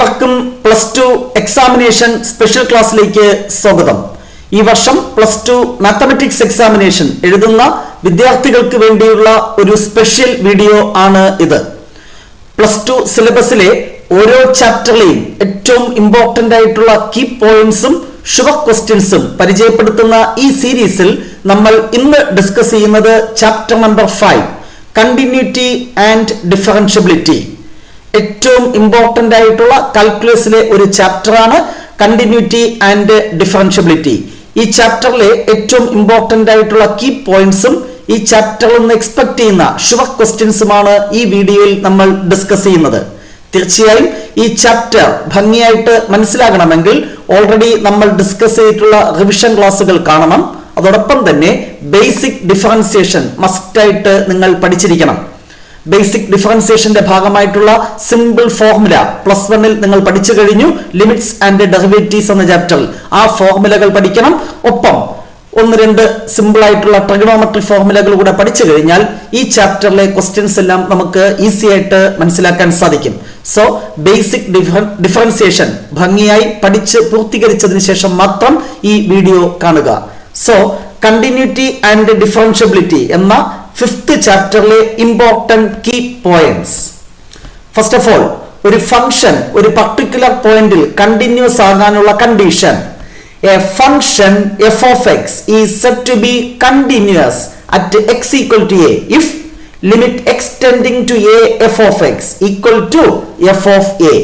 ഏവർക്കും +2 examination special ക്ലാസ്സിലേക്ക് സ്വാഗതം. ഈ വർഷം +2 മാത്തമാറ്റിക്സ് എക്സാമിനേഷൻ എഴുതുന്ന വിദ്യാർത്ഥികൾക്ക് വേണ്ടിയുള്ള ഒരു സ്പെഷ്യൽ വീഡിയോ ആണ് ഇത്. +2 സിലബസിലെ ഓരോ ചാപ്റ്ററിലെയും ഏറ്റവും ഇമ്പോർട്ടന്റ് ആയിട്ടുള്ള കീ പോയിന്റ്സും ഷുവർ ക്വസ്റ്റ്യൻസും പരിചയപ്പെടുത്തുന്ന ഈ സീരീസിൽ നമ്മൾ ഇന്ന് ഡിസ്കസ് ചെയ്യുന്നത് chapter number 5 continuity and differentiability. ഏറ്റവും ഇമ്പോർട്ടന്റ് ആയിട്ടുള്ള കാൽക്കുലസിലെ ഒരു ചാപ്റ്റർ ആണ് കണ്ടിന്യൂറ്റി ആൻഡ് ഡിഫറൻഷ്യബിലിറ്റി. ഈ ചാപ്റ്ററിലെ ഏറ്റവും ഇമ്പോർട്ടന്റ് ആയിട്ടുള്ള കീ പോയിന്റ്സും ഈ ചാപ്റ്ററിൽ നിന്ന് എക്സ്പെക്ട് ചെയ്യുന്ന ഷുവർ ക്വസ്റ്റ്യൻസുമാണ് ഈ വീഡിയോയിൽ നമ്മൾ ഡിസ്കസ് ചെയ്യുന്നത്. തീർച്ചയായും ഈ ചാപ്റ്റർ ഭംഗിയായിട്ട് മനസ്സിലാകണമെങ്കിൽ ഓൾറെഡി നമ്മൾ ഡിസ്കസ് ചെയ്തിട്ടുള്ള റിവിഷൻ ക്ലാസ്സുകൾ കാണണം. അതോടൊപ്പം തന്നെ ബേസിക് ഡിഫറൻസിയേഷൻ മസ്റ്റായിട്ട് നിങ്ങൾ പഠിച്ചിരിക്കണം. ബേസിക് ഡിഫറൻസിയേഷന്റെ ഭാഗമായിട്ടുള്ള സിമ്പിൾ ഫോർമുല +1 നിങ്ങൾ പഠിച്ചു കഴിഞ്ഞു. ലിമിറ്റ്സ് ആൻഡ് ഡെറിവേറ്റീവ്സ് എന്ന ചാപ്റ്ററിൽ ആ ഫോർമുലകൾ പഠിക്കണം. ഒപ്പം 1-2 സിമ്പിൾ ആയിട്ടുള്ള ട്രിഗണോമെട്രി ഫോർമുലകൾ കൂടെ പഠിച്ചു കഴിഞ്ഞാൽ ഈ ചാപ്റ്ററിലെ ക്വസ്റ്റ്യൻസ് എല്ലാം നമുക്ക് ഈസി ആയിട്ട് മനസ്സിലാക്കാൻ സാധിക്കും. സോ ബേസിക് ഡിഫറൻസിയേഷൻ ഭംഗിയായി പഠിച്ച് പൂർത്തീകരിച്ചതിന് ശേഷം മാത്രം ഈ വീഡിയോ കാണുക. സോ കണ്ടിന്യൂറ്റി ആൻഡ് ഡിഫറൻഷ്യബിലിറ്റി എന്ന 5th ചാപ്റ്ററിലെ important key points. First of all, ഒരു ഫംഗ്ഷൻ ഒരു പർട്ടിക്കുലർ പോയിന്റിൽ കണ്ടിന്യൂസ് ആകാനുള്ള condition, a function f of x is said to be continuous at x equal to a if limit x tending to a f of x equal to f of a.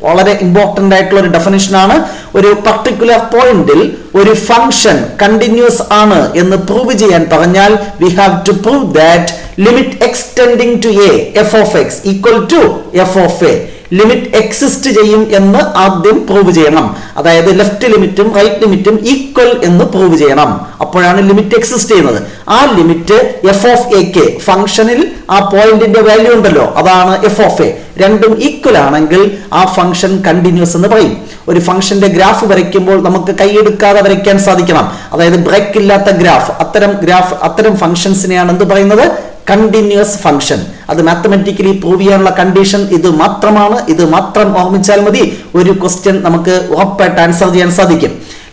വളരെ important ആയിട്ടുള്ള ഒരു definition ആണ്. ഒരു particular പോയിന്റിൽ ഒരു function continuous ആണ് എന്ന് prove ചെയ്യാൻ പറഞ്ഞാൽ we have to prove that limit x tending to a f of x equal to f of a. Limit exist ചെയ്യും എന്ന് ആദ്യം പ്രൂവ് ചെയ്യണം. അതായത് ലെഫ്റ്റ് ലിമിറ്റും റൈറ്റ് ലിമിറ്റും ഈക്വൽ എന്ന് പ്രൂവ് ചെയ്യണം. അപ്പോഴാണ് ലിമിറ്റ് എക്സിസ്റ്റ് ചെയ്യുന്നത്. ആ ലിമിറ്റ് എഫ് ഓഫ് എക്ക് ഫംഗ്ഷനിൽ ആ പോയിന്റിന്റെ വാല്യൂ ഉണ്ടല്ലോ, അതാണ് എഫ് ഓഫ് എ. രണ്ടും ഈക്വൽ ആണെങ്കിൽ ആ ഫംഗ്ഷൻ കണ്ടിന്യൂസ് എന്ന് പറയും. ഒരു ഫംഗ്ഷന്റെ ഗ്രാഫ് വരയ്ക്കുമ്പോൾ നമുക്ക് കൈയെടുക്കാതെ വരയ്ക്കാൻ സാധിക്കണം. അതായത് ബ്രേക്ക് ഇല്ലാത്ത ഗ്രാഫ്, അത്തരം ഫംഗ്ഷൻസിനെയാണ് എന്ത് പറയുന്നത്? Continuous function. അത് മാത്തമാറ്റിക്കലി പ്രൂവ് ചെയ്യാനുള്ള കണ്ടീഷൻ ഇത് മാത്രമാണ്. ഇത് മാത്രം ഓർമ്മിച്ചാൽ മതി. ഒരു ക്വസ്റ്റ്യൻ നമുക്ക് ഉറപ്പായിട്ട് ആൻസർ ചെയ്യാൻ സാധിക്കും.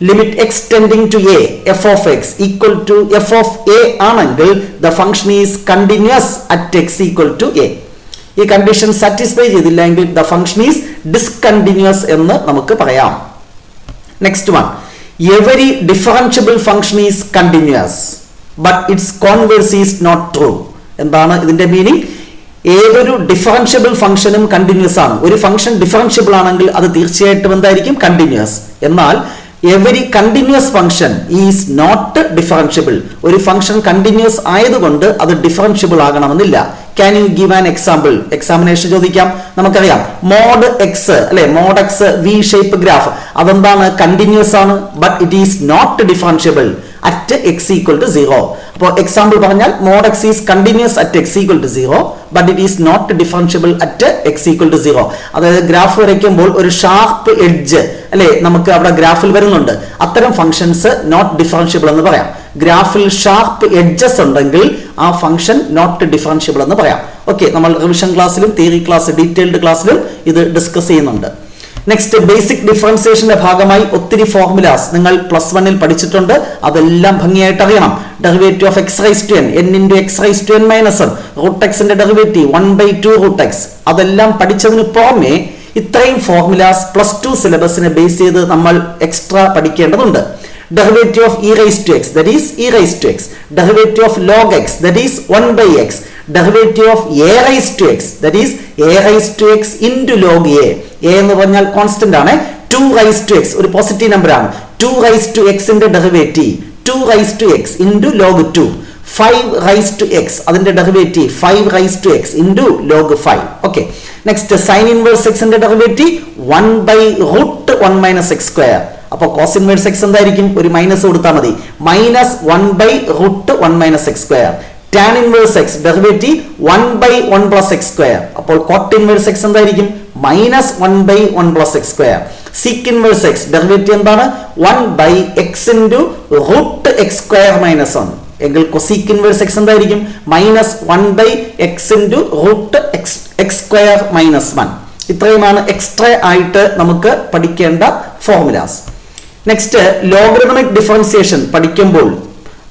Limit x tending to a f of x equal to f of a ആണെങ്കിൽ the function is continuous at x equal to a. ഈ കണ്ടീഷൻ സാറ്റിസ്ഫൈ ചെയ്തില്ലെങ്കിൽ ദ ഫംഗ്ഷൻ ഈസ് ഡിസ്കണ്ടിന്യൂസ് എന്ന് നമുക്ക് പറയാം. Next one, every differentiable function is continuous but its converse is not true. എന്താണ് ഇതിന്റെ meaning? ഏതൊരു differentiable ഫംഗ്ഷനും കണ്ടിന്യൂസ് ആണ്. ഒരു ഫംഗ്ഷൻ ഡിഫറൻഷ്യബിൾ ആണെങ്കിൽ അത് തീർച്ചയായിട്ടും എന്തായിരിക്കും? കണ്ടിന്യൂസ്. എന്നാൽ every continuous function is not differentiable. ഒരു ഫംഗ്ഷൻ കണ്ടിന്യൂസ് ആയതുകൊണ്ട് അത് ഡിഫറൻഷ്യബിൾ ആകണമെന്നില്ല. Can you give an example? Examination ചോദിക്കാം. നമുക്കറിയാം മോഡ് എക്സ് അല്ലെ, mod x V shape graph, അതെന്താണ്? കണ്ടിന്യൂസ് ആണ്. But it is not differentiable at x equal to 0. അപ്പോൾ എക്സാമ്പിൾ പറഞ്ഞാൽ mod x is continuous at x equal to 0 but it is not differentiable at x equal to 0. അതായത് graph വരയ്ക്കുമ്പോൾ ഒരു sharp edge അല്ലെ നമുക്ക് അവിടെ ഗ്രാഫിൽ വരുന്നുണ്ട്. അത്തരം ഫംഗ്ഷൻസ് നോട്ട് ഡിഫറൻഷ്യബിൾ എന്ന് പറയാം. ഗ്രാഫിൽ ഷാർപ്പ് എഡ്ജസ് ഉണ്ടെങ്കിൽ ആ ഫംഗ്ഷൻ നോട്ട് ഡിഫറൻഷ്യബിൾ എന്ന് പറയാം. ഓക്കെ, നമ്മൾ റിവിഷൻ ക്ലാസ്സിലും തിയറി ക്ലാസ് ഡീറ്റെയിൽഡ് ക്ലാസ്സിലും ഇത് ഡിസ്കസ് ചെയ്യുന്നുണ്ട്. നെക്സ്റ്റ്, ബേസിക് ഡിഫറൻസിയേഷന്റെ ഭാഗമായി ഒത്തിരി ഫോർമുലാസ് നിങ്ങൾ +1 പഠിച്ചിട്ടുണ്ട്. അതെല്ലാം ഭംഗിയായിട്ട് അറിയണം. Derivative of x raise to n, n into x raise to n minus 1, root എക്സിന്റെ ഡെറിവേറ്റീവ് 1/2 റൂട്ട് എക്സ്, അതെല്ലാം പഠിച്ചതിന് പുറമെ ഇത്രയും ഫോർമുലാസ് +2 സിലബസിനെ ബേസ് ചെയ്ത് നമ്മൾ എക്സ്ട്രാ പഠിക്കേണ്ടതുണ്ട്. Derivative of e raised to x, that is e raised to x. Derivative of log x, that is 1/x. Derivative of a raised to x, that is a raised to x into log a. a എന്ന് പറഞ്ഞാൽ constant ആണ്. 2 raised to x ഒരു positive number ആണ്. 2 raised to x ന്റെ derivative 2 raised to x into log 2. 5 raised to x അതിന്റെ derivative 5 raised to x into log 5. Okay, next sin inverse x ന്റെ derivative 1/√1 minus x square. അപ്പോൾ cos inverse X എന്തായിരിക്കും? ഒരു minus കൊടുത്താൽ മതി. -1/√1 minus x square. Tan inverse X derivative 1/1 plus x square. അപ്പോൾ cot inverse X എന്തായിരിക്കും? -1/1 plus x square. Sec inverse X derivative എന്താണ്? 1/x into √x square minus 1. എങ്കിൽ cosec inverse X എന്തായിരിക്കും? -1/x into √x square minus 1. ഇത്രയുമാണ് extra ആയിട്ട് നമുക്ക് പഠിക്കേണ്ട formulas. Next logarithmic differentiation പഠിക്കുമ്പോൾ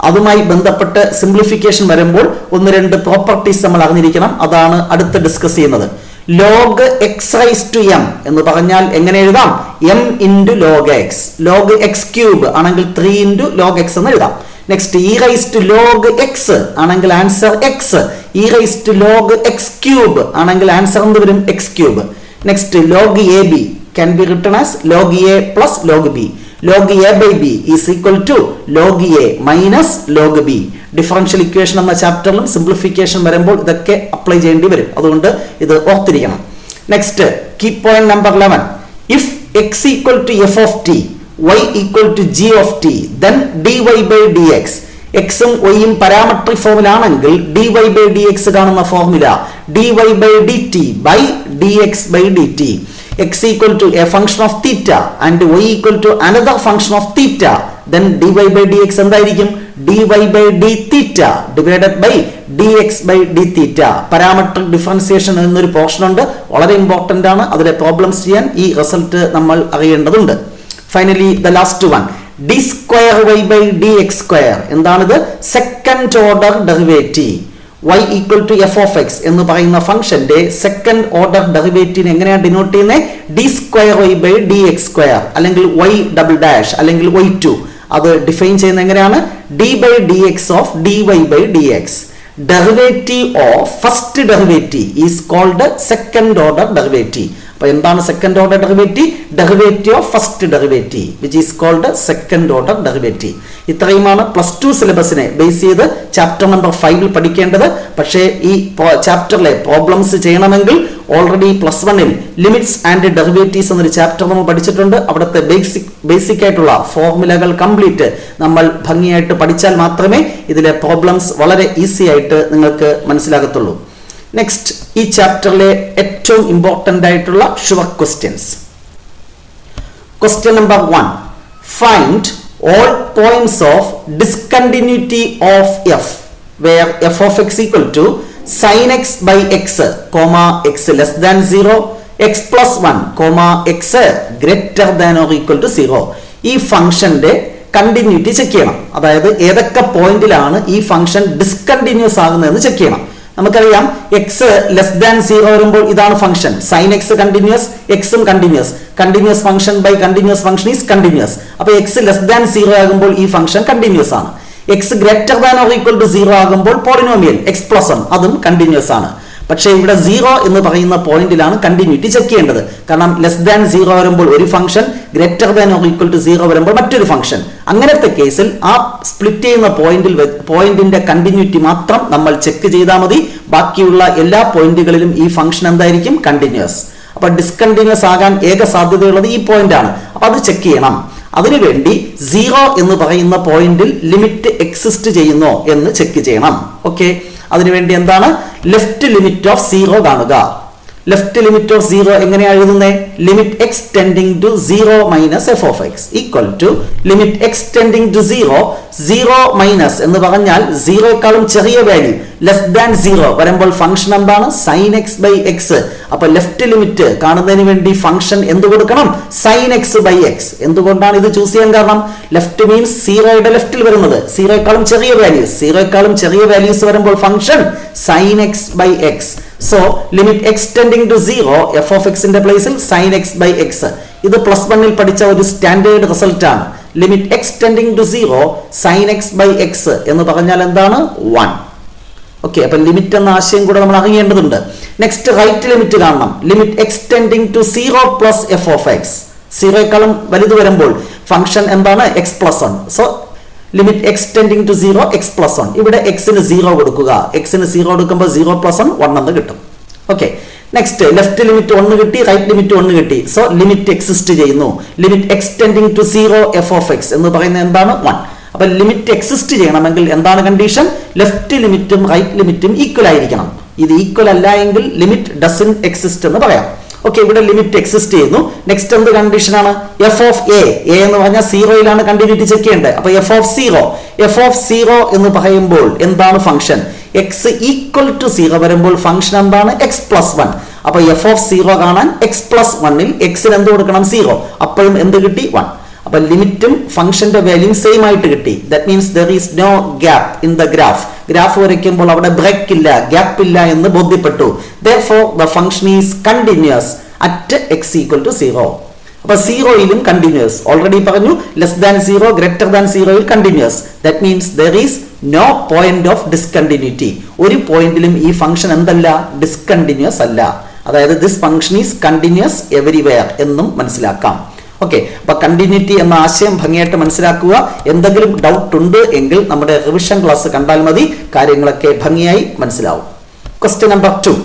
അതുമായി ബന്ധപ്പെട്ട് സിംപ്ലിഫിക്കേഷൻ വരുമ്പോൾ 1-2 പ്രോപ്പർട്ടീസ് നമ്മൾ അറിഞ്ഞിരിക്കണം. അതാണ് അടുത്ത് ഡിസ്കസ് ചെയ്യുന്നത്. Log x raise to m എന്ന് പറഞ്ഞാൽ എങ്ങനെ എഴുതാം? M into log x. Log x cube ആണെങ്കിൽ 3 ഇൻറ്റു ലോഗ് എക്സ് എന്ന് എഴുതാം. Next e raise to log x ആണെങ്കിൽ answer x. E raise to log x cube ആണെങ്കിൽ ആൻസർ എന്ത് വരും? X cube. Next log a b can be written as log a plus log b. Log a by b is equal to log A minus log B. Differential equation എന്ന ചാപ്റ്ററിലും simplification വരുമ്പോൾ ഇതൊക്കെ apply ചെയ്യേണ്ടി വരും. അതുകൊണ്ട് ഇത് ഓർത്തിരിക്കണം. Next key point number 11. If x equal to f of t y equal to g of t then dy by dx. എക്സും വൈയും parametric ഫോമിലാണെങ്കിൽ dy by dx കാണുന്ന formula dy by dt by dx by dt. x equal to a function of theta and y equal to another function of theta then dy by dx എന്തായിരിക്കും? dy by d theta divided by dx by d theta. Parametric differentiation എന്നൊരു portion ഉണ്ട്, വളരെ important ആണ്. അതിലെ problems ചെയ്യാൻ ഈ result നമ്മൾ അറിയേണ്ടതുണ്ട്. Finally the last one, d square y by dx square. എന്താണിത്? Second order derivative. y equal to f of x എന്ന് പറയുന്ന ഫംഗ്ഷന്റെ സെക്കൻഡ് ഓർഡർ ഡെറിവേറ്റീവ് എങ്ങനെയാണ് ഡിനോട്ട് ചെയ്യുന്നത്? d square y by dx square അല്ലെങ്കിൽ y ഡബിൾ ഡാഷ് അല്ലെങ്കിൽ y2. അത് define ചെയ്യുന്നത് എങ്ങനെയാണ്? d by dx of dy by dx. Derivative of first derivative is called second order derivative. അപ്പൊ എന്താണ് second order derivative? Derivative of first derivative which is called second order derivative. ഇത്രയുമാണ് +2 സിലബസിനെ base ചെയ്ത് chapter number 5 പഠിക്കേണ്ടത്. പക്ഷേ ഈ ചാപ്റ്ററിലെ problems ചെയ്യണമെങ്കിൽ ഓൾറെഡി +1 ലിമിറ്റ്സ് ആൻഡ് ഡെറിവേറ്റീവ്സ് എന്നൊരു ചാപ്റ്റർ നമ്മൾ പഠിച്ചിട്ടുണ്ട്. അവിടുത്തെ ബേസിക് ആയിട്ടുള്ള ഫോർമുലകൾ കംപ്ലീറ്റ് നമ്മൾ ഭംഗിയായിട്ട് പഠിച്ചാൽ മാത്രമേ ഇതിലെ പ്രോബ്ലംസ് വളരെ ഈസി ആയിട്ട് നിങ്ങൾക്ക് മനസ്സിലാകത്തുള്ളൂ. നെക്സ്റ്റ് ഈ ചാപ്റ്ററിലെ ഏറ്റവും ഇമ്പോർട്ടന്റ് ആയിട്ടുള്ള sure questions. Question number 1. Find all points of discontinuity of f where f of x equal to sin x by x comma x less than 0 x plus 1 x greater than or equal to 0. ഈ ഫംഗ്ഷന്റെ continuity check ചെയ്യണം. അതായത് ഏതൊക്കെ പോയിന്റിലാണ് ഈ function discontinuous ആകുന്നതെന്ന് check ചെയ്യണം. നമുക്കറിയാം X less than 0 വരുമ്പോൾ ഇതാണ് ഫംഗ്ഷൻ. സൈൻ എക്സ് കണ്ടിന്യൂസ്, എക്സും continuous. Continuous function by continuous function is continuous. അപ്പൊ എക്സ് ലെസ് ദാൻ 0 ആകുമ്പോൾ ഈ ഫംഗ്ഷൻ കണ്ടിന്യൂസ് ആണ്. X greater than or equal to 0 ആകുമ്പോൾ പോളിനോമിയൽ എക്സ് പ്ലസ് 1 അതും കണ്ടിന്യൂസ് ആണ്. പക്ഷേ ഇവിടെ 0 എന്ന് പറയുന്ന പോയിന്റിലാണ് കണ്ടിന്യൂറ്റി ചെക്ക് ചെയ്യേണ്ടത്. കാരണം ലെസ് ദാൻ 0 വരുമ്പോൾ ഒരു function, greater than or equal to 0 വരുമ്പോൾ മറ്റൊരു ഫംഗ്ഷൻ. അങ്ങനത്തെ കേസിൽ ആ സ്പ്ലിറ്റ് ചെയ്യുന്ന പോയിന്റിന്റെ കണ്ടിന്യൂറ്റി മാത്രം നമ്മൾ ചെക്ക് ചെയ്താൽ മതി. ബാക്കിയുള്ള എല്ലാ പോയിന്റുകളിലും ഈ ഫംഗ്ഷൻ എന്തായിരിക്കും? കണ്ടിന്യൂസ്. അപ്പൊ ഡിസ്കണ്ടിന്യൂസ് ആകാൻ ഏക സാധ്യതയുള്ളത് ഈ പോയിന്റ് ആണ്. അപ്പൊ അത് ചെക്ക് ചെയ്യണം. അതിനുവേണ്ടി 0 എന്ന് പറയുന്ന പോയിന്റിൽ ലിമിറ്റ് എക്സിസ്റ്റ് ചെയ്യുന്നോ എന്ന് ചെക്ക് ചെയ്യണം. ഓക്കെ, അതിനുവേണ്ടി എന്താണ്? ലെഫ്റ്റ് ലിമിറ്റ് ഓഫ് 0 കാണുക. ലെഫ്റ്റ് ലിമിറ്റ് ഓഫ് 0 എങ്ങനെയാണ് എഴുതുന്നത്? Limit x tending to 0 minus f of x equal to limit x tending to 0 minus എന്ന് പറഞ്ഞാൽ 0ക്കാളും ചെറിയ വാല്യൂ ലെസ് ദാൻ 0 വരുമ്പോൾ ഫംഗ്ഷൻ എന്താണ്? Sine x by x. അപ്പൊ ലെഫ്റ്റ് ലിമിറ്റ് കാണുന്നതിന് വേണ്ടി ഫംഗ്ഷൻ എന്ത് കൊടുക്കണം? Sine x by x. എന്തുകൊണ്ടാണ് ഇത് ചൂസ് ചെയ്യാൻ കാരണം? ലെഫ്റ്റ് മീൻസ് 0യുടെ ലെഫ്റ്റിൽ വരുന്നത് 0ക്കാളും ചെറിയ വാല്യൂസ് വരുമ്പോൾ function sine x by x. So limit x tending to 0 f of എക്സിന്റെ പ്ലേസിൽ സൈൻ എക്സ് ബൈ എക്സ്. ഇത് +1 പഠിച്ച ഒരു സ്റ്റാൻഡേർഡ് റിസൾട്ട് ആണ്. Limit x tending to 0 sine x by x എന്ന് പറഞ്ഞാൽ എന്താണ്? 1. ഓക്കെ, അപ്പൊ ലിമിറ്റ് എന്ന ആശയം കൂടെ നമ്മൾ അറിയേണ്ടതുണ്ട്. നെക്സ്റ്റ് റൈറ്റ് ലിമിറ്റ് കാണണം. Limit x tending to 0 plus f of x. 0ക്കാളും വലുത് വരുമ്പോൾ ഫംഗ്ഷൻ എന്താണ്? X plus 1. So limit x tending to 0 x plus 1. ഇവിടെ എക്സിന് 0 കൊടുക്കുക. എക്സിന് 0 കൊടുക്കുമ്പോൾ 0 പ്ലസ് 1 1 എന്ന് കിട്ടും. ഓക്കെ, നെക്സ്റ്റ് ലെഫ്റ്റ് ലിമിറ്റ് 1 കിട്ടി, റൈറ്റ് ലിമിറ്റ് 1 കിട്ടി. സോ ലിമിറ്റ് എക്സിസ്റ്റ് ചെയ്യുന്നു. Limit x tending to 0 f of x എന്ന് പറയുന്നത് എന്താണ്? 1. അപ്പൊ ലിമിറ്റ് എക്സിസ്റ്റ് ചെയ്യണമെങ്കിൽ എന്താണ് കണ്ടീഷൻ? ലെഫ്റ്റ് ലിമിറ്റും റൈറ്റ് ലിമിറ്റും ഈക്വൽ ആയിരിക്കണം. ഇത് ഈക്വൽ അല്ല എങ്കിൽ ലിമിറ്റ് ഡസന്റ് എക്സിസ്റ്റ് എന്ന് പറയാം. ഓക്കെ, ഇവിടെ ലിമിറ്റ് എക്സിസ്റ്റ് ചെയ്യുന്നു. നെക്സ്റ്റ് എന്ത് കണ്ടീഷൻ ആണ്? എഫ് ഓഫ് എ എന്ന് പറഞ്ഞാൽ 0യിലാണ് കണ്ടിന്യൂറ്റി ചെക്ക് ചെയ്യേണ്ടത്. അപ്പൊ എഫ് ഓഫ് 0 എന്ന് പറയുമ്പോൾ എന്താണ് ഫംഗ്ഷൻ? എക്സ് ഈക്വൽ ടു 0 വരുമ്പോൾ ഫംഗ്ഷൻ എന്താണ്? X plus 1. അപ്പൊ എഫ് ഓഫ് 0 കാണാൻ എക്സ് പ്ലസ് 1-ൽ എക്സിന് എന്ത് കൊടുക്കണം? 0. അപ്പോഴും എന്ത് കിട്ടി? 1. അപ്പൊ ലിമിറ്റും ഫംഗ്ഷന്റെ വാല്യൂയും സെയിം ആയിട്ട് കിട്ടി. That means there is no gap in the graph. Graph വരയ്ക്കുമ്പോൾ അവിടെ ബ്രേക്ക് ഇല്ല, ഗ്യാപ്പ് ഇല്ല എന്ന് ബോധ്യപ്പെട്ടു. Therefore the function is continuous at x equal to 0. അപ്പൊ 0-യിലും കണ്ടിന്യൂസ്. ഓൾറെഡി പറഞ്ഞു ലെസ് ദാൻ 0 ഗ്രേറ്റർ ദാൻ 0-യിൽ continuous. That means there is no point of discontinuity. ഒരു പോയിന്റിലും ഈ ഫംഗ്ഷൻ എന്തല്ല? ഡിസ്കണ്ടിന്യൂസ് അല്ല. അതായത് this function is continuous everywhere എന്നും മനസ്സിലാക്കാം. ഓക്കെ, അപ്പൊ കണ്ടിന്യൂറ്റി എന്ന ആശയം ഭംഗിയായിട്ട് മനസ്സിലാക്കുക. എന്തെങ്കിലും ഡൗട്ട് ഉണ്ട് എങ്കിൽ നമ്മുടെ റിവിഷൻ ക്ലാസ് കണ്ടാൽ മതി, കാര്യങ്ങളൊക്കെ ഭംഗിയായി മനസ്സിലാവും. Question number 2.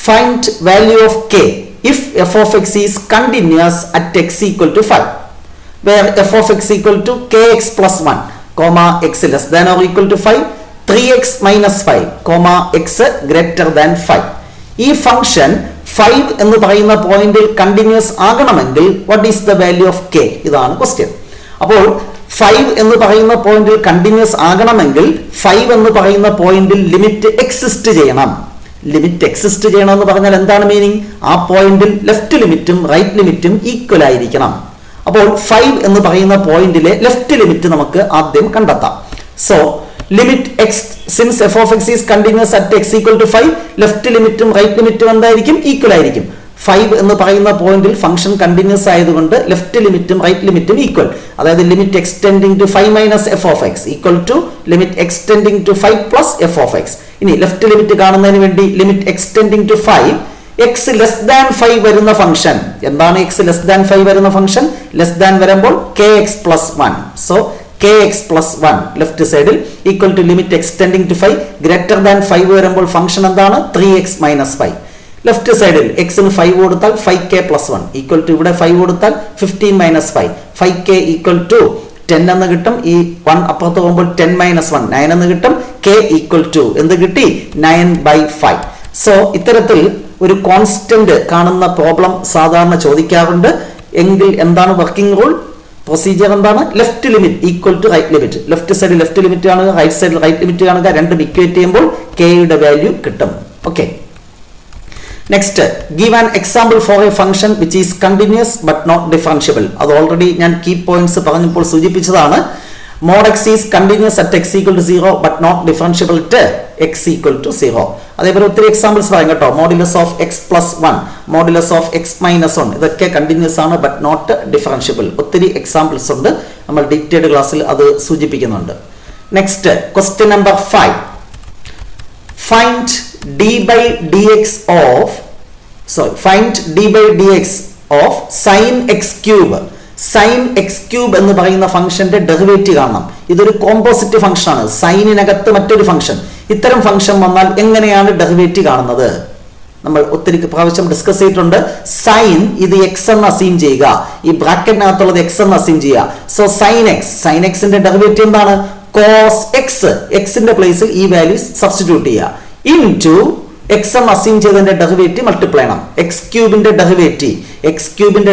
Find value of k if f of x is continuous at x equal to 5, where f of x equal to kx plus 1, x less than or equal to 5, 3x minus 5, x greater than 5. ഈ function 5 എന്ന് പറയുന്ന പോയിന്റിൽ continuous ആകണമെങ്കിൽ what is the value of k? ഇതാണ് question. അപ്പോൾ 5 എന്ന് പറയുന്ന പോയിന്റിൽ കണ്ടിന്യൂസ് ആകണമെങ്കിൽ 5 എന്ന് പറയുന്ന പോയിന്റിൽ ലിമിറ്റ് എക്സിസ്റ്റ് ചെയ്യണം. ലിമിറ്റ് എക്സിസ്റ്റ് ചെയ്യണം എന്ന് പറഞ്ഞാൽ എന്താണ് മീനിങ്? ആ പോയിന്റിൽ ലെഫ്റ്റ് ലിമിറ്റും റൈറ്റ് ലിമിറ്റും ഈക്വൽ ആയിരിക്കണം. അപ്പോൾ 5 എന്ന് പറയുന്ന പോയിന്റിലെ ലെഫ്റ്റ് ലിമിറ്റ് നമുക്ക് ആദ്യം കണ്ടെത്താം. So limit x, since f of x is continuous at x equal to 5, left ലിമിറ്റും റൈറ്റ് ലിമിറ്റും എന്തായിരിക്കും? ഈക്വൽ ആയിരിക്കും. 5 എന്ന് പറയുന്ന പോയിന്റിൽ ഫംഗ്ഷൻ കണ്ടിന്യൂസ് ആയതുകൊണ്ട് ലെഫ്റ്റ് ലിമിറ്റും റൈറ്റ് ലിമിറ്റും ഈക്വൽ. അതായത് limit x tending to 5 minus f of x equal to limit x tending to 5 plus f of x. ഇനി ലെഫ്റ്റ് ലിമിറ്റ് കാണുന്നതിന് വേണ്ടി limit x tending to 5, x less than 5 വരുന്ന ഫംഗ്ഷൻ എന്താണ്? എക്സ് ലെസ് ദാൻ 5 വരുന്ന function less than വരുമ്പോൾ kx plus 1. So kx plus 1 left സൈഡിൽ equal to limit x tending to 5, greater than 5 വരുമ്പോൾ function എന്താണ്? 3x minus 5. ലെഫ്റ്റ് സൈഡിൽ എക്സിന് 5 കൊടുത്താൽ 5k plus 1 ഈക്വൽ ടു ഇവിടെ 5 കൊടുത്താൽ 15 minus 5, 5k ഈക്വൽ ടു 10 എന്ന് കിട്ടും. ഈ 1 അപ്പുറത്ത് പോകുമ്പോൾ 10 minus 1 9 എന്ന് കിട്ടും. k ഈക്വൽ ടു എന്ത് കിട്ടി? 9/5. സോ ഇത്തരത്തിൽ ഒരു കോൺസ്റ്റന്റ് കാണുന്ന പ്രോബ്ലം സാധാരണ ചോദിക്കാറുണ്ട്. എങ്കിൽ എന്താണ് വർക്കിംഗ് റൂൾ? പ്രൊസീജിയർ എന്താണ്? Left limit equal to right limit. Left സൈഡിൽ ലെഫ്റ്റ് ലിമിറ്റ് കാണുക, റൈറ്റ് സൈഡിൽ റൈറ്റ് ലിമിറ്റ് കാണുക. രണ്ടും ഇക്വേറ്റ് ചെയ്യുമ്പോൾ kയുടെ വാല്യൂ കിട്ടും. Okay, next, give an example for a function which is continuous but not differentiable. അത് ഓൾറെഡി ഞാൻ കീ പോയിന്റ്സ് പറഞ്ഞപ്പോൾ സൂചിപ്പിച്ചതാണ്. Mod x is continuous at x equal to 0 but not differentiable at x equal to 0. അതേപോലെ ഒത്തിരി examples പറയാം കേട്ടോ. Modulus of X plus 1, modulus of X minus 1, ഇതൊക്കെ continuous ആണ് ബട്ട് നോട്ട് ഡിഫറൻഷ്യബിൾ. ഒത്തിരി എക്സാമ്പിൾസ് ഉണ്ട്, നമ്മൾ ഡീറ്റെയിൽഡ് ക്ലാസ്സിൽ അത് സൂചിപ്പിക്കുന്നുണ്ട്. Next, question number 5. Find find d by dx of sin x cube. sin x cube എന്ന് പറയുന്ന ഫംഗ്ഷന്റെ ഡെറിവേറ്റീവ് കാണണം. ഇതൊരു കോമ്പോസിറ്റ് ഫംഗ്ഷൻ ആണ്, സൈനിനകത്ത് മറ്റൊരു ഫംഗ്ഷൻ. ഇത്തരം ഫംഗ്ഷൻ വന്നാൽ എങ്ങനെയാണ് ഡെറിവേറ്റീവ് കാണുന്നത്? നമ്മൾ ഒത്തിരി പ്രാവശ്യം ഡിസ്കസ് ചെയ്തിട്ടുണ്ട്. സൈൻ ഇത് എക്സ് എന്ന് അസീം ചെയ്യുക, ഈ ബ്രാക്കറ്റിനകത്തുള്ളത് എക്സ് എന്ന് അസീം ചെയ്യുക. സോ സൈൻ എക്സിന്റെ ഡെറിവേറ്റീവ് എന്താണ്? Cos x. എക്സിന്റെ പ്ലേസിൽ ഈ വാല്യൂസ് സബ്സ്റ്റിറ്റ്യൂട്ട് ചെയ്യുക. ഇൻടു എക്സ് എന്ന് അസീം ചെയ്തതിന്റെ ഡെറിവേറ്റീവ് മൾട്ടിപ്ലൈ ചെയ്യണം. എക്സ് ക്യൂബിന്റെ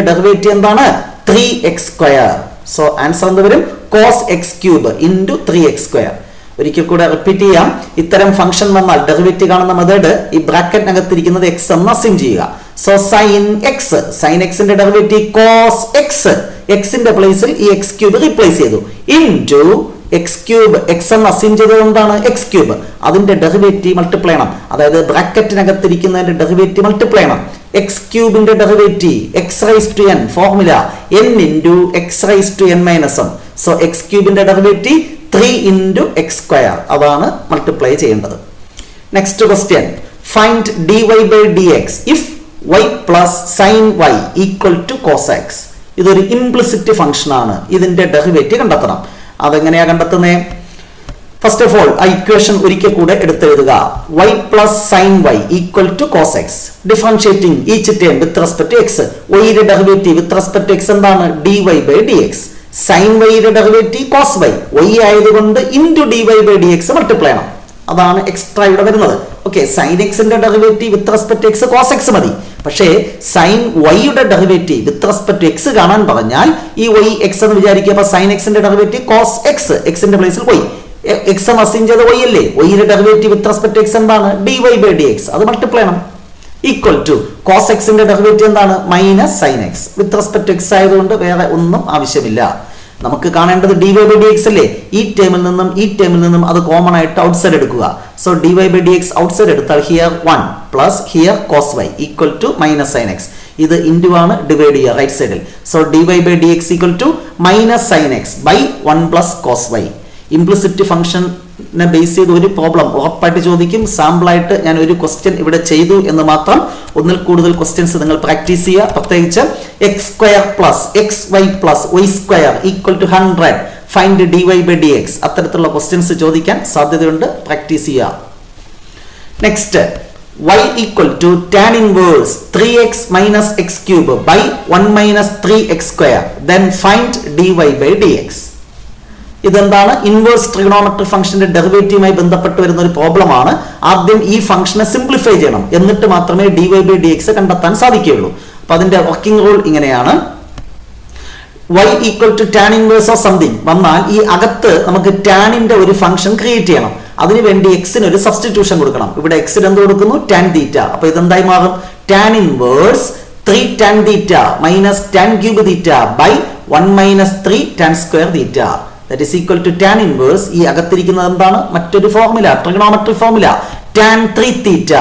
ഡെറിവേറ്റീവ് എന്താണ്? 3x². സോ ആൻസർ എന്ത് വരും? Cos x cube into 3x². ഒരിക്കൽ കൂടെ റിപ്പീറ്റ് ചെയ്യാം. ഇത്തരം ഫംഗ്ഷൻ വന്നാൽ ഡെറിവേറ്റീവ് കാണുന്ന മെത്തേഡ് ഈ ബ്രാക്കറ്റിനകത്തിരിക്കുന്നത് എക്സ് എന്ന് അസീം ചെയ്യുക. സോ സൈൻ എക്സിന്റെ ഡെറിവേറ്റീവ് കോസ് എക്സ്, എക്സിന്റെ പ്ലേസിൽ ഈ എക്സ് ക്യൂബ് റീപ്ലേസ് ചെയ്തു. ഇൻടു എക്സ് ക്യൂബ്, എക്സ് എന്ന് അസീം ചെയ്തത് എന്താണ്? X cube. അതിന്റെ ഡെറിവേറ്റീവ് മൾട്ടിപ്ലൈ ചെയ്യണം. അതായത് ബ്രാക്കറ്റിനകത്തിരിക്കുന്നതിന്റെ ഡെറിവേറ്റീവ് മൾട്ടിപ്ലൈ ചെയ്യണം. എക്സ് ക്യൂബിന്റെ derivative x raise to n, formula n into x raise to n minus 1. So x ക്യൂബിന്റെ ഡെറിവേറ്റീവ് 3 ഇൻടു x². അതാണ് മൾട്ടിപ്ലൈ ചെയ്യേണ്ടത്. Next question, find dy by dx if y plus sin y equal to cos x. ഇതൊരു implicit function ആണ്. ഇതിന്റെ derivative കണ്ടെത്തണം. അതെങ്ങനെയാ കണ്ടെത്തുന്നത്? First of all ആ ഇക്വേഷൻ ഒരിക്കൽ കൂടെ എടുത്തെഴുതുക. y plus sin y equal to cos x. Differentiating each term with respect to x. y യുടെ derivative with respect to x എന്താണ്? dy by dx. sin y യുടെ ഡെറിവേറ്റീവ് cos y. y ആയതുകൊണ്ട് into dy by dx multiply ചെയ്യണം. അതാണ് extra ഇവിടെ വരുന്നത്. Okay, sign എക്സിന്റെ derivative with respect to x cos x മതി. പക്ഷേ സൈൻ വൈയുടെ derivative with respect to x കാണാൻ പറഞ്ഞാൽ ഈ y x എന്ന് വിചാരിക്കുക. അപ്പൊ സൈൻ എക്സിന്റെ ഡെറിവേറ്റീവ് cos x, എക്സിന്റെ പ്ലേസിൽ y. എക്സ് എന്ന് അസീം ചെയ്ത y അല്ലേ? y യുടെ derivative with respect to x എന്താണ്? dy by dx. അത് മൾട്ടിപ്ലൈ ചെയ്യണം. ഈക്വൽ ടു കോസ് എക്സിന്റെ ഡെറിവേറ്റീവ് എന്താണ്? Minus sine x. With respect to x ആയതുകൊണ്ട് വേറെ ഒന്നും ആവശ്യമില്ല. നമുക്ക് കാണേണ്ടത് dy by dx അല്ലേ? ഈ ടേമിൽ നിന്നും അത് കോമൺ ആയിട്ട് ഔട്ട്സൈഡ് എടുക്കുക. So dy by dx outside എടുത്താൽ here 1 plus here cos y equal to minus sine x. ഇത് ഇൻറ്റു ആണ്, ഡിവൈഡ് ചെയ്യുക റൈറ്റ് സൈഡിൽ. So dy by dx equal to minus sine x by 1 plus cos y. Implicit ഫംഗ്ഷനെ base ചെയ്ത് ഒരു problem ഉറപ്പായിട്ട് ചോദിക്കും. സാമ്പിളായിട്ട് ഞാൻ ഒരു ക്വസ്റ്റ്യൻ ഇവിടെ ചെയ്തു എന്ന് മാത്രം. ഒന്നിൽ കൂടുതൽ ക്വസ്റ്റ്യൻസ് നിങ്ങൾ പ്രാക്ടീസ് ചെയ്യുക. പ്രത്യേകിച്ച് x square plus x y plus y square equal to 100 find dy by dx. അത്തരത്തിലുള്ള ക്വസ്റ്റ്യൻസ് ചോദിക്കാൻ സാധ്യതയുണ്ട്. പ്രാക്ടീസ് ചെയ്യുക. Next y equal to tan inverse 3x minus x cube by 1 minus 3x square then find dy by dx. ഇതെന്താണ്? Inverse trigonometric ഫംഗ്ഷന്റെ ഡെറിവേറ്റീവുമായി ബന്ധപ്പെട്ട് വരുന്ന ഒരു പ്രോബ്ലമാണ്. ആദ്യം ഈ ഫംഗ്ഷനെ സിംപ്ലിഫൈ ചെയ്യണം, എന്നിട്ട് മാത്രമേ dy by dx കണ്ടെത്താൻ സാധിക്കുകയുള്ളൂ. അപ്പൊ അതിന്റെ വർക്കിംഗ് റൂൾ ഇങ്ങനെയാണ്. y equal to tan inverse of something വന്നാൽ ഈ അകത്ത് നമുക്ക് ടാനിന്റെ ഒരു ഫംഗ്ഷൻ ക്രിയേറ്റ് ചെയ്യണം. അതിനുവേണ്ടി എക്സിന് ഒരു സബ്സ്റ്റിറ്റ്യൂഷൻ കൊടുക്കണം. ഇവിടെ എക്സിന് എന്ത് കൊടുക്കുന്നു? Tan theta. അപ്പൊ ഇതെന്തായി മാറും? Tan inverse 3 tan theta minus tan cube theta by 1 minus 3 tan square theta. That is equal to tan inverse. ഈ അകത്തിരിക്കുന്നത് എന്താണ്? മറ്റൊരു ഫോർമുല, ട്രിഗണോമെട്രി ഫോർമുല, tan 3 തീറ്റ.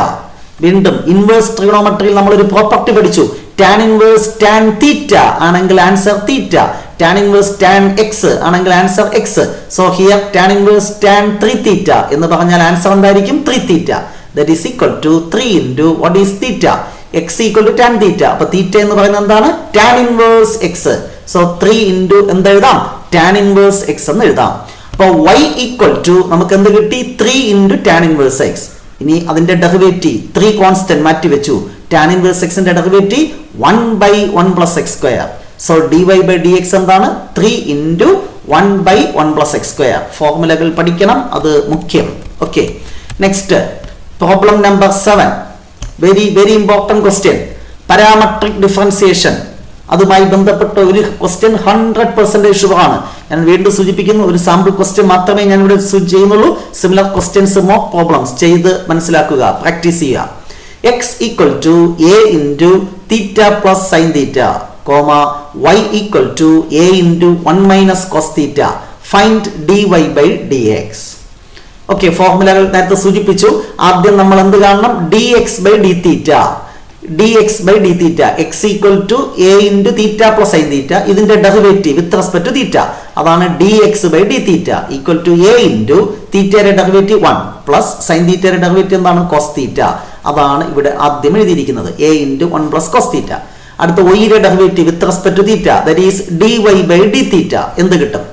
വീണ്ടും ഇൻവേഴ്സ് ട്രിഗണോമെട്രിയിൽ നമ്മൾ ഒരു പ്രോപ്പർട്ടി പഠിച്ചു. tan ഇൻവേഴ്സ് tan തീറ്റ ആണെങ്കിൽ ആൻസർ തീറ്റ, tan ഇൻവേഴ്സ് tan എക്സ് ആണെങ്കിൽ answer X. So here tan inverse tan 3 തീറ്റ എന്ന് പറഞ്ഞാൽ ആൻസർ എന്തായിരിക്കും? 3 തീറ്റ. That is equal to 3 into what is theta? X equal to tan തീറ്റ. അപ്പൊ തീറ്റ എന്ന് പറയുന്നത് എന്താണ്? tan inverse X. So 3 into എന്തെഴുതാം? tan inverse X എന്ന് എഴുതാം. അപ്പോൾ y ഈക്വൽ ടു നമുക്ക് എന്ത് കിട്ടി? 3 into tan ഇൻവേഴ്സ് എക്സ്. ഇനി അതിന്റെ ഡെറിവേറ്റീവ് 3 കോൺസ്റ്റന്റ് മാറ്റി വെച്ചു. tan ഇൻവേഴ്സ് എക്സിന്റെ derivative 1 by 1 plus x square. So dy by dx എന്താണ്? 3 into 1 by 1 plus x square. ഫോർമുലകൾ പഠിക്കണം, അത് മുഖ്യം. Okay, next problem number 7. Very important question. Parametric differentiation. അതുമായി ബന്ധപ്പെട്ട ഒരു ക്വസ്റ്റ്യൻ 100% ഷുവറാണ്. ഞാൻ വീണ്ടും സൂചിപ്പിക്കുന്നു, ഒരു സാമ്പിൾ ക്വസ്റ്റ്യൻ മാത്രമേ ഞാൻ ഇവിടെ ചെയ്യുന്നുള്ളൂ. സിമിലർ ക്വസ്റ്റ്യൻസ്, മോക്ക് പ്രോബ്ലംസ് ചെയ്ത് മനസ്സിലാക്കുക, പ്രാക്ടീസ് ചെയ്യുക. X equal to a into theta plus sine theta, comma y equal to a into 1 minus cos theta, find dy by dx. Okay, ഫോർമുലകൾ നേരത്തെ സൂചിപ്പിച്ചു. ആദ്യം നമ്മൾ എന്ത് കാണണം? dx by d theta. dx by d theta x equal to a into theta plus sine theta. ഇതിന്റെ derivative with respect to theta, അതാണ് dx by d theta equal to a into തീറ്റയുടെ ഡെറിവേറ്റീവ് 1 പ്ലസ് സൈൻ തീറ്റയുടെ derivative എന്താണ്? Cos theta. അതാണ് ഇവിടെ ആദ്യം എഴുതിയിരിക്കുന്നത്, a into 1 plus cos theta. അടുത്ത y യുടെ derivative with respect to theta, that is dy by d theta. എന്ത് കിട്ടും?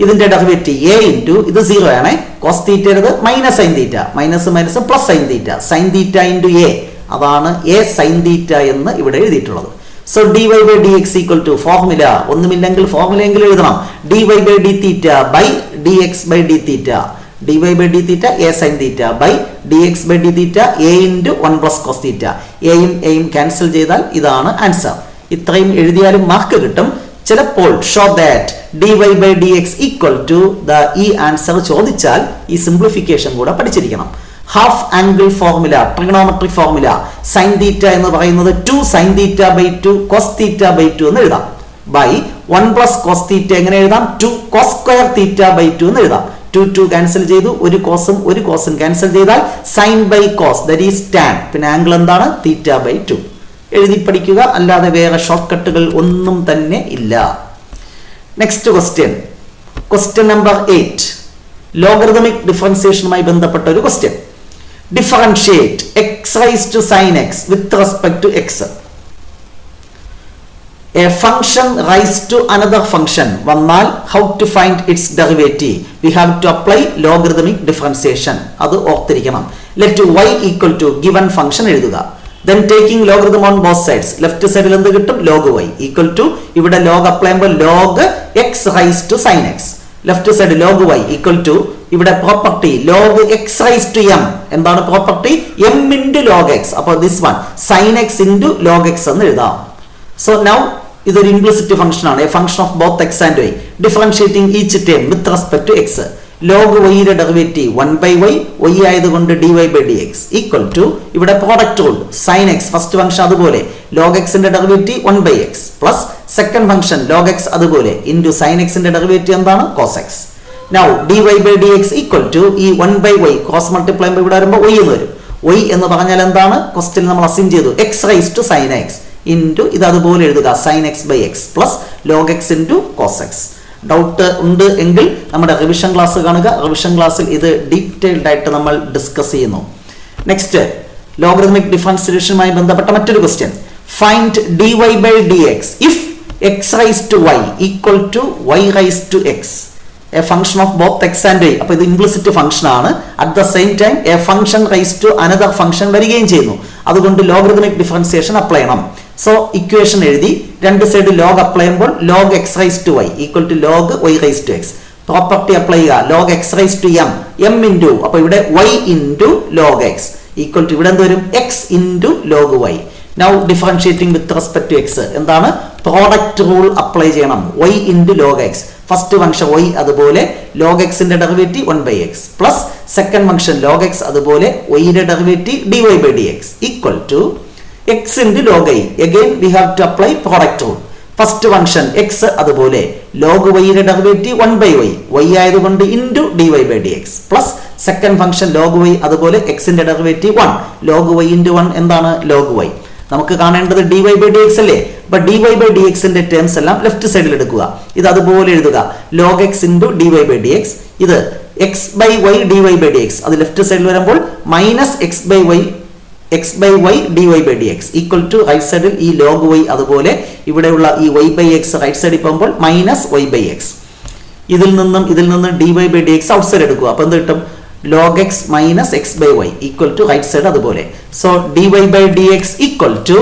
ഇതിന്റെ ഡെറിവേറ്റീവ് a ഇൻറ്റു ഇത് 0 ആണ്, കോസ് തീറ്റയുടേത് minus sine theta, minus minus plus sine theta, sine theta into a, അതാണ് a sine theta എന്ന് ഇവിടെ എഴുതിയിട്ടുള്ളത്. So dy by dx equal to formula, ഒന്നുമില്ലെങ്കിൽ ഫോർമുല എങ്കിലും എഴുതണം, dy by d theta by dx by d theta. dy by d theta a sine theta by dx by d theta a into 1 plus cos theta. എയും എയും cancel ചെയ്താൽ ഇതാണ് answer. ഇത്രയും എഴുതിയാലും mark കിട്ടും. ചിലപ്പോൾ show that dy by dx equal to ഈ answer ചോദിച്ചാൽ ഈ സിംപ്ലിഫിക്കേഷൻ കൂടെ പഠിച്ചിരിക്കണം. Half angle formula, trigonometric formula, sine theta എന്ന് പറയുന്നത് 2 sine theta by 2 cos theta by 2 എന്ന് എഴുതാം. ബൈ 1 പ്ലസ് കോസ് തീറ്റ എങ്ങനെ എഴുതാം? 2 കോസ് സ്ക്വയർ തീറ്റ ബൈ 2 എന്ന് എഴുതാം. 2 ക്യാൻസൽ ചെയ്തു, ഒരു കോസും ക്യാൻസൽ ചെയ്താൽ sine by cos, that is tan. പിന്നെ ആംഗിൾ എന്താണ്? Theta by 2. എഴുതി പഠിക്കുക, അല്ലാതെ വേറെ ഷോർട്ട് കട്ടുകൾ ഒന്നും തന്നെ ഇല്ല. Next question, question number 8. Logarithmic ഡിഫറൻസിയേഷനുമായി ബന്ധപ്പെട്ട ഒരു question. Differentiate x raised to sin x with respect to x. A function raised to another function വന്നാൽ how to find its derivative? We have to apply logarithmic differentiation. അത് ഓർത്തിരിക്കണം. Let y equal to given function എഴുതുക. Then taking logarithm on both sides. Left സൈഡിൽ എന്ത് കിട്ടും? log y equal to, ഇവിടെ log apply ചെയ്യുമ്പോൾ log x raised to sin x. Left side log y equal to, ഇവിടെ property log x raised to m. എന്താണ് property? m into log x. അപ്പോൾ this one sin x into log x എന്ന് എഴുതാം. So now ഇതൊരു implicit function ആണ്, a function of both x and y, differentiating each term with respect to x. Log വൈയുടെ derivative 1/y, y ആയതുകൊണ്ട് dy/dx equal to ഇവിടെ product rule sin x first function അതുപോലെ log x ന്റെ derivative 1/x plus second function log x അതുപോലെ into sin x ന്റെ derivative എന്താണ് cos x. Now dy/dx equal to ഈ 1/y cross multiply ചെയ്യുമ്പോൾ ഇവിടെ വരുമ്പോൾ y എന്ന് വരും. y എന്ന് പറഞ്ഞാൽ എന്താണ്? ക്വസ്റ്റ്യൻ നമ്മൾ അസ്യൂം ചെയ്തു x raise to sin x into ഇത് അതുപോലെ എഴുതുക sin x/x plus log x into cos x. Doubt ഉണ്ട് എങ്കിൽ നമ്മുടെ റിവിഷൻ ക്ലാസ് കാണുക. റിവിഷൻ ക്ലാസ്സിൽ ഇത് ഡീറ്റെയിൽഡ് ആയിട്ട് നമ്മൾ ഡിസ്കസ് ചെയ്യുന്നു. നെക്സ്റ്റ് ലോഗരിതമിക് ഡിഫറൻസിയേഷനുമായി ബന്ധപ്പെട്ട മറ്റൊരു question. Find dy/dx if x raise to y equal to y raise to x, a function of both x and y. അപ്പോൾ ഇത് ഇംപ്ലിസിറ്റ് ഫംഗ്ഷൻ ആണ്. At the same time a function raise to another function വരികയും ചെയ്യുന്നു. അതുകൊണ്ട് logarithmic differentiation apply ചെയ്യണം. So equation എഴുതി രണ്ട് side log apply ചെയ്യുമ്പോൾ log x raise to y equal to log y raise to x. Property apply ചെയ്യുക. log x raise to m into അപ്പോൾ ഇവിടെ y into log x equal to ഇവിടെ എന്ത് വരും? x into log y. Now differentiating with respect to x എന്താണ്? Product rule apply ചെയ്യണം. y into log x first function y അതുപോലെ log x ന്റെ derivative 1/x plus second function log x അതുപോലെ y യുടെ derivative dy/dx equal to x into log I. Again we have to apply product rule. First function x അതുപോലെ log y യുടെ derivative 1/y, y ആയതുകൊണ്ട് into dy/dx plus second function log y അതുപോലെ x ന്റെ derivative 1, log y into 1 എന്താണ്? log y. നമുക്ക് കാണേണ്ടത് dy/dx അല്ലേ? അപ്പോൾ dy/dx ന്റെ ടേംസ് എല്ലാം ലെഫ്റ്റ് സൈഡിൽ എടുക്കുക. ഇത് അതുപോലെ എഴുതുക. log x into dy/dx. ഇത് x/y dy/dx. അത് ലെഫ്റ്റ് സൈഡിൽ വരുമ്പോൾ minus x/y dy/dx equal to right സൈഡിൽ ഈ log y അതുപോലെ ഇവിടെയുള്ള ഈ y/x റൈറ്റ് സൈഡിൽ പോകുമ്പോൾ മൈനസ് y/x. ഇതിൽ നിന്നും dy/dx ഔട്ട് സൈഡ് എടുക്കുക. അപ്പോൾ എന്ത് കിട്ടും? log x minus x/y equal to right side അതുപോലെ. So dy/dx equal to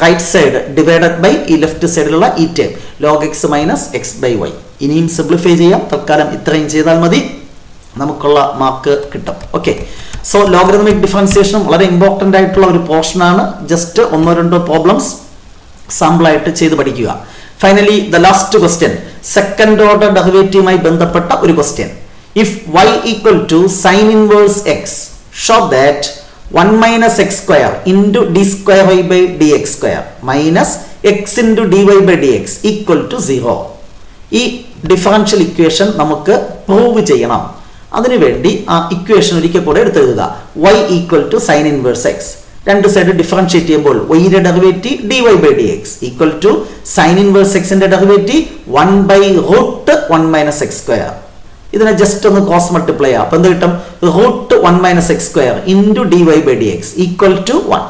right side divided by ഈ ലെഫ്റ്റ് സൈഡിലുള്ള ഈ term log x minus x/y. ഇനിയും സിംപ്ലിഫൈ ചെയ്യാം. തൽക്കാലം ഇത്രയും ചെയ്താൽ മതി, നമുക്കുള്ള മാർക്ക് കിട്ടും. ഓക്കെ. സോ ലോഗരിതമിക് ഡിഫറൻസിയേഷൻ വളരെ ഇമ്പോർട്ടൻ്റ് ആയിട്ടുള്ള ഒരു പോർഷൻ ആണ്. ജസ്റ്റ് ഒന്നോ രണ്ടോ പ്രോബ്ലംസ് സാമ്പിൾ ആയിട്ട് ചെയ്ത് പഠിക്കുക. Finally the last question, second order ഡെറിവേറ്റീവുമായി ബന്ധപ്പെട്ട ഒരു question. If y equal to sine inverse x, show that 1 minus x square into d square y by d x square minus x into d y by d x equal to 0. ഈ differential equation നമുക്ക് prove ചെയ്യണം. അതിനുവേണ്ടി ആ equation ഒരിക്കൽ കൂടെ എടുത്തെഴുതുക. y equal to sine inverse x. രണ്ട് side differentiate ചെയ്യുമ്പോൾ y യുടെ derivative dy/dx equal to sine inverse x ന്റെ ഡെറിവേറ്റീവ് 1/√1 മൈനസ് എക്സ് സ്ക്വയർ. ഇതിനെ ജസ്റ്റ് ഒന്ന് ക്രോസ് മൾട്ടിപ്ലൈ ചെയ്യാം. അപ്പോൾ എന്ത് കിട്ടും? √1 minus x square into dy/dx equal to 1.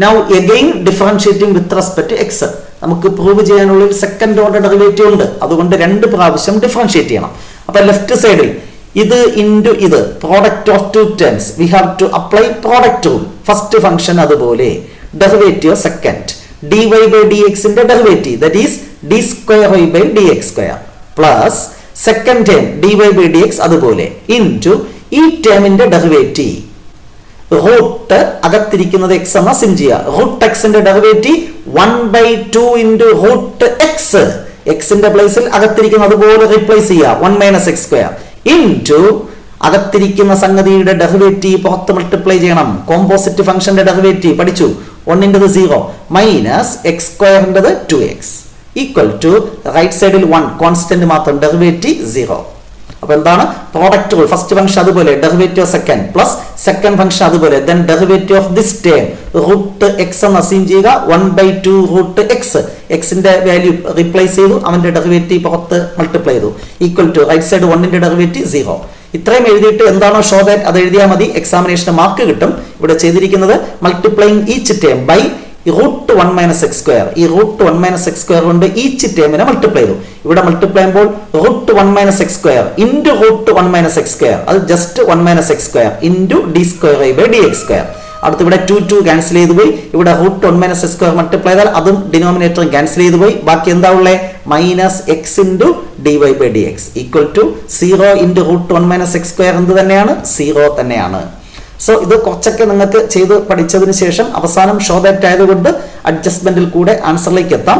Now again differentiating with respect to x. നമുക്ക് പ്രൂവ് ചെയ്യാനുള്ള ഒരു സെക്കൻഡ് ഓർഡർ ഡെറിവേറ്റീവ് ഉണ്ട്. അതുകൊണ്ട് രണ്ട് പ്രാവശ്യം ഡിഫറൻഷിയേറ്റ് ചെയ്യണം. അപ്പോൾ ലെഫ്റ്റ് സൈഡിൽ ഇത് ഇൻറ്റു ഇത് product of two terms we have to apply product rule. First function അതുപോലെ ഡെറിവേറ്റീവ് സെക്കൻഡ് dy/dx ന്റെ derivative that is d square y by dx square plus second term dy/dx അതുപോലെ into ഈ ടേമിന്റെ derivative root അകത്തിരിക്കുന്നത് x എന്ന സിം ചെയ്യുക. Root x ന്റെ ഡെറിവേറ്റീവ് 1/2 ഇൻറ്റു റൂട്ട് x. എക്സിന്റെ പ്ലേസിൽ അകത്തിരിക്കുന്ന അതുപോലെ റീപ്ലേസ് ചെയ്യുക 1 മൈനസ് എക്സ് സ്ക്വയർ ഇൻറ്റു അകത്തിരിക്കുന്ന സംഗതിയുടെ ഡെറിവേറ്റീവ് പുറത്ത് മൾട്ടിപ്ലൈ ചെയ്യണം. കോമ്പോസിറ്റ് ഫംഗ്ഷന്റെ ഡെറിവേറ്റീവ് പഠിച്ചു. 1 0 മൈനസ് എക്സ് സ്ക്വയറിൻ്റെത് 2x ഈക്വൽ ടു റൈറ്റ് സൈഡിൽ 1 കോൺസ്റ്റന്റ് മാത്രം ഡെറിവേറ്റീവ് 0. അപ്പോൾ എന്താണ്? Product rule. ഫസ്റ്റ് ഫംഗ്ഷൻ അതുപോലെ derivative second plus second function അതുപോലെ then derivative of this term root x എന്ന് അസ്യൂം ചെയ്യുക. 1/2 റൂട്ട് എക്സ്. എക്സിന്റെ വാല്യൂ റീപ്ലേസ് ചെയ്തു, അവന്റെ ഡെറിവേറ്റീവ് പുറത്ത് മൾട്ടിപ്ലൈ ചെയ്തു equal to right side 1 derivative 0. ഇത്രയും എഴുതിയിട്ട് എന്താണോ ഷോ ദാറ്റ് അത് എഴുതിയാൽ മതി. എക്സാമിനേഷന് മാർക്ക് കിട്ടും. ഇവിടെ ചെയ്തിരിക്കുന്നത് multiplying each term by √1 minus x square. ഈ √1 മൈനസ് എക്സ് സ്ക്വയർ കൊണ്ട് ഈച്ച് ടേമിനെ മൾട്ടിപ്ലൈ ചെയ്തു. ഇവിടെ മൾട്ടിപ്ലൈ ചെയ്യുമ്പോൾ √1 minus x square into √1 minus x square, അത് just 1 minus x square into d square y by d x square. അടുത്ത് ഇവിടെ 2 cancel ചെയ്തു പോയി. ഇവിടെ √1 മൈനസ് എക്സ് സ്ക്വയർ മൾട്ടിപ്ലൈ ചെയ്താൽ അതും ഡിനോമിനേറ്ററും ക്യാൻസൽ ചെയ്തു പോയി. ബാക്കി എന്താ ഉള്ളത്? Minus x into d y by d x equal to 0 into √1 minus x square എന്ത് തന്നെയാണ്? 0 തന്നെയാണ്. സോ ഇത് കുറച്ചൊക്കെ നിങ്ങൾക്ക് ചെയ്ത് പഠിച്ചതിന് ശേഷം അവസാനം ഷോ ദാറ്റ് ആയതുകൊണ്ട് അഡ്ജസ്റ്റ്മെന്റിൽ കൂടെ ആൻസറിലേക്ക് എത്താം.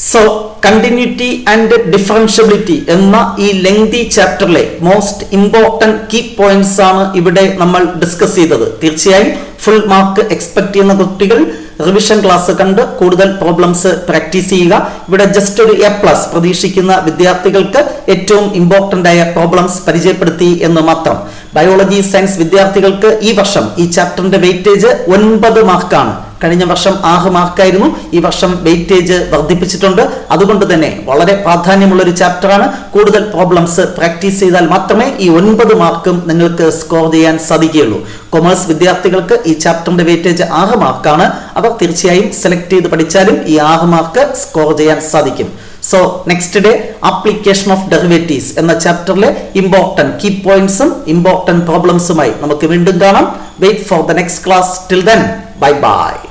സോ കണ്ടിന്യൂറ്റി ആൻഡ് ഡിഫറൻഷ്യബിലിറ്റി എന്ന ഈ ലെങ്തി ചാപ്റ്ററിലെ മോസ്റ്റ് ഇമ്പോർട്ടന്റ് കീ പോയിന്റ്സ് ആണ് ഇവിടെ നമ്മൾ ഡിസ്കസ് ചെയ്തത്. തീർച്ചയായും ഫുൾ മാർക്ക് എക്സ്പെക്ട് ചെയ്യുന്ന കുട്ടികൾ റിവിഷൻ ക്ലാസ് കണ്ട് കൂടുതൽ പ്രോബ്ലംസ് പ്രാക്ടീസ് ചെയ്യുക. ഇവിടെ ജസ്റ്റ് ഒരു A+ പ്രതീക്ഷിക്കുന്ന വിദ്യാർത്ഥികൾക്ക് ഏറ്റവും ഇമ്പോർട്ടന്റ് ആയ പ്രോബ്ലംസ് പരിചയപ്പെടുത്തി എന്ന് മാത്രം. ബയോളജി സയൻസ് വിദ്യാർത്ഥികൾക്ക് ഈ വർഷം ഈ ചാപ്റ്ററിന്റെ വെയിറ്റേജ് 9 മാർക്കാണ്. കഴിഞ്ഞ വർഷം 6 മാർക്കായിരുന്നു. ഈ വർഷം വെയിറ്റേജ് വർദ്ധിപ്പിച്ചിട്ടുണ്ട്. അതുകൊണ്ട് തന്നെ വളരെ പ്രാധാന്യമുള്ള ഒരു ചാപ്റ്ററാണ്. കൂടുതൽ പ്രോബ്ലംസ് പ്രാക്ടീസ് ചെയ്താൽ മാത്രമേ ഈ 9 മാർക്കും നിങ്ങൾക്ക് സ്കോർ ചെയ്യാൻ സാധിക്കുകയുള്ളൂ. കൊമേഴ്സ് വിദ്യാർത്ഥികൾക്ക് ഈ ചാപ്റ്ററിന്റെ വെയിറ്റേജ് 6 മാർക്കാണ്. അവർ തീർച്ചയായും സെലക്ട് ചെയ്ത് പഠിച്ചാലും ഈ 6 മാർക്ക് സ്കോർ ചെയ്യാൻ സാധിക്കും. So next day application of derivatives എന്ന ചാപ്റ്ററിലെ ഇമ്പോർട്ടന്റ് കീ പോയിന്റ്സും ഇമ്പോർട്ടന്റ് പ്രോബ്ലംസുമായി നമുക്ക് വീണ്ടും കാണാം. Wait for the next class. Till then, bye by.